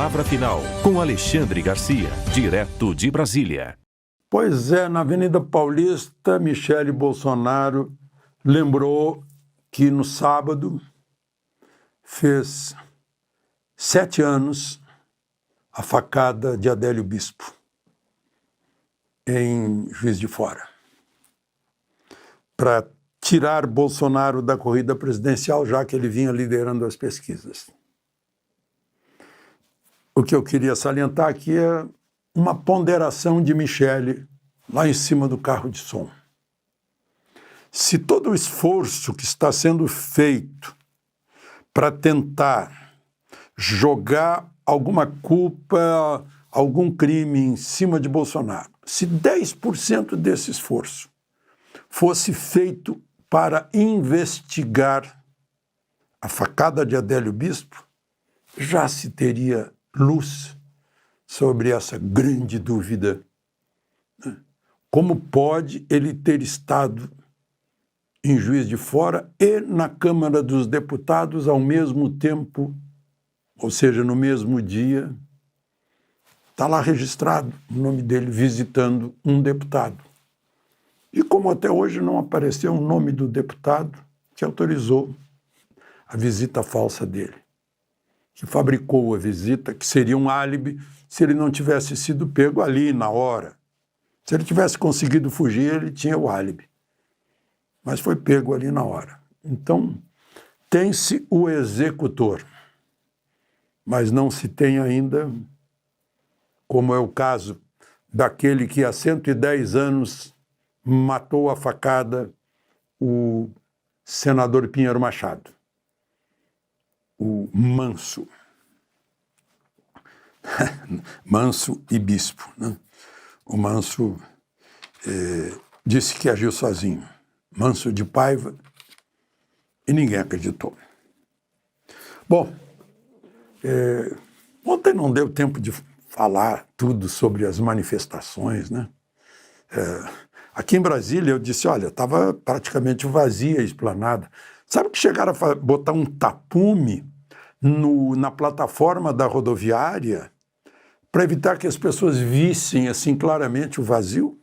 Palavra Final, com Alexandre Garcia, direto de Brasília. Pois é, na Avenida Paulista, Michele Bolsonaro lembrou que no sábado fez 7 anos a facada de Adélio Bispo, em Juiz de Fora. Para tirar Bolsonaro da corrida presidencial, já que ele vinha liderando as pesquisas. O que eu queria salientar aqui é uma ponderação de Michele lá em cima do carro de som. Se todo o esforço que está sendo feito para tentar jogar alguma culpa, algum crime em cima de Bolsonaro, se 10% desse esforço fosse feito para investigar a facada de Adélio Bispo, já se teria luz sobre essa grande dúvida. Como pode ele ter estado em Juiz de Fora e na Câmara dos Deputados ao mesmo tempo, ou seja, no mesmo dia? Está lá registrado o nome dele visitando um deputado. E como até hoje não apareceu o nome do deputado que autorizou a visita falsa dele, que fabricou a visita, que seria um álibi se ele não tivesse sido pego ali na hora. Se ele tivesse conseguido fugir, ele tinha o álibi. Mas foi pego ali na hora. Então, tem-se o executor, mas não se tem ainda, como é o caso daquele que há 110 anos matou a facada o senador Pinheiro Machado, o Manso. Manso e Bispo, né? O Manso disse que agiu sozinho. Manso de Paiva, e ninguém acreditou. Bom, ontem não deu tempo de falar tudo sobre as manifestações, né? Aqui em Brasília eu disse, olha, estava praticamente vazia a esplanada. Sabe que chegaram a botar um tapume na plataforma da rodoviária para evitar que as pessoas vissem assim claramente o vazio?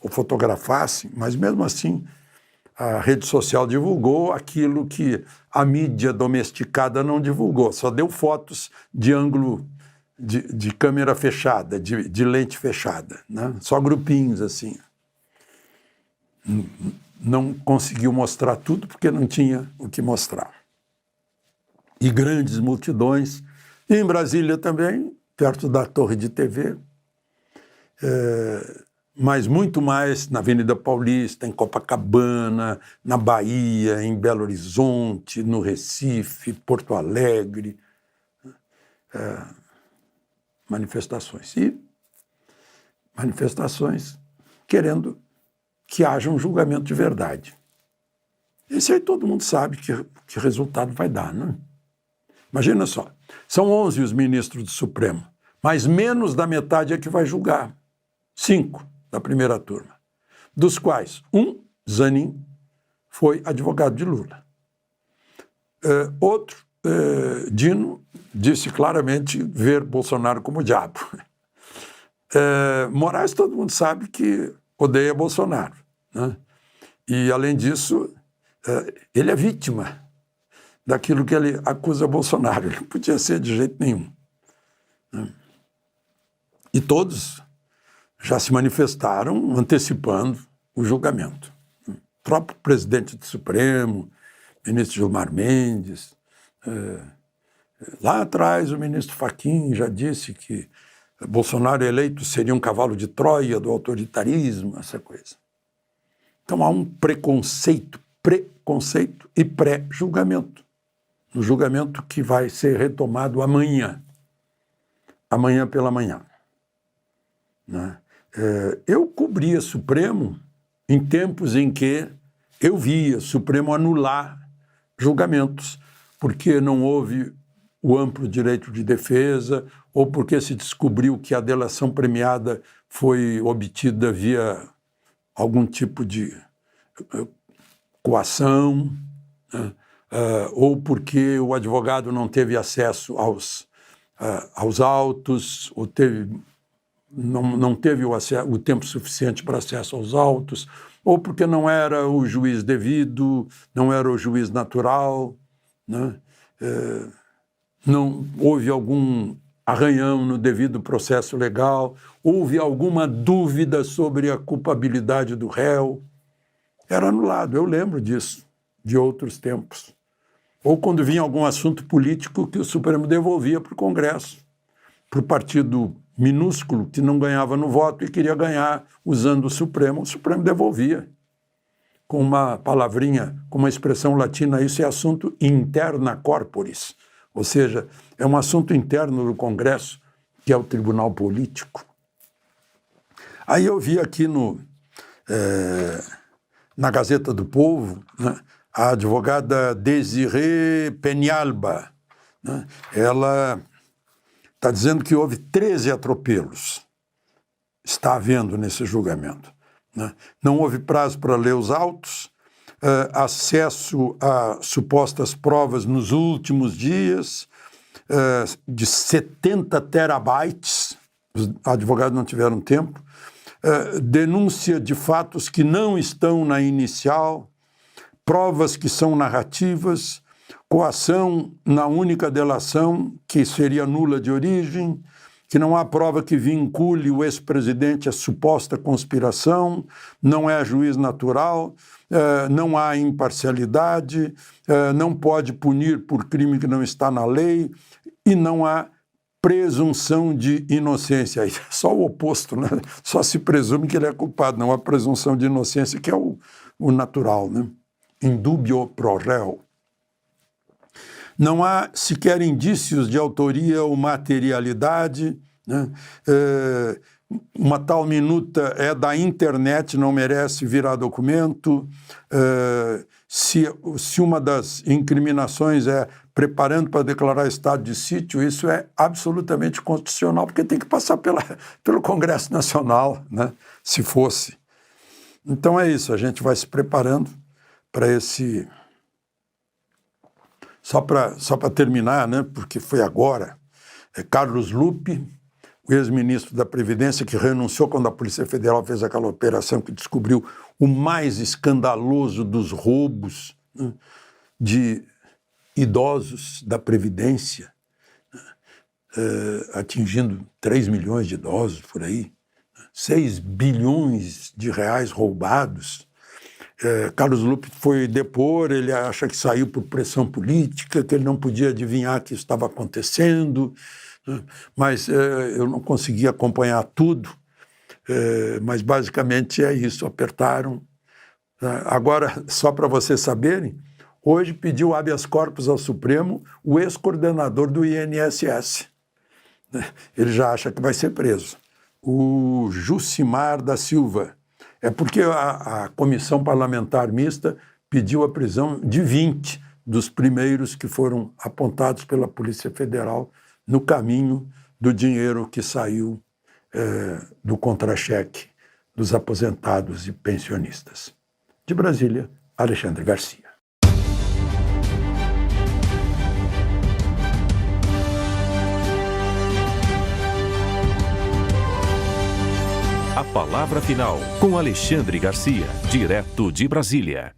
Ou fotografassem, mas mesmo assim a rede social divulgou aquilo que a mídia domesticada não divulgou, só deu fotos de ângulo de câmera fechada, de lente fechada, né? Só grupinhos assim. Não conseguiu mostrar tudo porque não tinha o que mostrar. E grandes multidões, e em Brasília também, perto da Torre de TV, mas muito mais na Avenida Paulista, em Copacabana, na Bahia, em Belo Horizonte, no Recife, Porto Alegre. Manifestações. E manifestações querendo que haja um julgamento de verdade. Esse aí todo mundo sabe que resultado vai dar, né? Imagina só, são 11 os ministros do Supremo, mas menos da metade é que vai julgar. 5 da primeira turma, dos quais Zanin, foi advogado de Lula. Outro, Dino, disse claramente ver Bolsonaro como diabo. Moraes, todo mundo sabe que odeia Bolsonaro, né? E, além disso, ele é vítima daquilo que ele acusa Bolsonaro. Ele não podia ser de jeito nenhum, né? E todos já se manifestaram antecipando o julgamento. O próprio presidente do Supremo, ministro Gilmar Mendes, lá atrás o ministro Fachin já disse que Bolsonaro eleito seria um cavalo de Troia do autoritarismo, essa coisa. Então há um preconceito e pré-julgamento. No julgamento que vai ser retomado amanhã pela manhã, né? Eu cobria Supremo em tempos em que eu via Supremo anular julgamentos, porque não houve o amplo direito de defesa, ou porque se descobriu que a delação premiada foi obtida via algum tipo de coação, né? Ou porque o advogado não teve acesso aos autos, ou não teve o tempo suficiente para acesso aos autos, ou porque não era o juiz devido, não era o juiz natural, né? Não houve algum arranhão no devido processo legal, houve alguma dúvida sobre a culpabilidade do réu, era anulado. Eu lembro disso, de outros tempos. Ou quando vinha algum assunto político que o Supremo devolvia para o Congresso, para o partido minúsculo que não ganhava no voto e queria ganhar usando o Supremo devolvia. Com uma palavrinha, com uma expressão latina, isso é assunto interna corporis, ou seja, é um assunto interno do Congresso, que é o Tribunal Político. Aí eu vi aqui na Gazeta do Povo, né, a advogada Desirê Penhalba, né, ela está dizendo que houve 13 atropelos, está havendo nesse julgamento. Né? Não houve prazo para ler os autos, acesso a supostas provas nos últimos dias, de 70 terabytes, os advogados não tiveram tempo, denúncia de fatos que não estão na inicial, provas que são narrativas, coação na única delação, que seria nula de origem, que não há prova que vincule o ex-presidente à suposta conspiração, não é juiz natural, não há imparcialidade, não pode punir por crime que não está na lei e não há presunção de inocência. Aí é só o oposto, né? Só se presume que ele é culpado, não há presunção de inocência, que é o natural, né? Indubio pro réu. Não há sequer indícios de autoria ou materialidade, né? Uma tal minuta é da internet, não merece virar documento. Se uma das incriminações é preparando para declarar estado de sítio, isso é absolutamente constitucional, porque tem que passar pelo Congresso Nacional, né? Se fosse. Então é isso, a gente vai se preparando para esse... Só para terminar, né, porque foi agora, Carlos Lupe, o ex-ministro da Previdência, que renunciou quando a Polícia Federal fez aquela operação que descobriu o mais escandaloso dos roubos, né, de idosos da Previdência, atingindo 3 milhões de idosos por aí, 6 bilhões de reais roubados. Carlos Lupe foi depor, ele acha que saiu por pressão política, que ele não podia adivinhar que isso estava acontecendo, né? Mas eu não consegui acompanhar tudo, mas basicamente é isso, apertaram. Agora, só para vocês saberem, hoje pediu habeas corpus ao Supremo o ex-coordenador do INSS. Ele já acha que vai ser preso. O Jucimar da Silva. É porque a Comissão Parlamentar Mista pediu a prisão de 20 dos primeiros que foram apontados pela Polícia Federal no caminho do dinheiro que saiu do contra-cheque dos aposentados e pensionistas. De Brasília, Alexandre Garcia. A palavra final com Alexandre Garcia, direto de Brasília.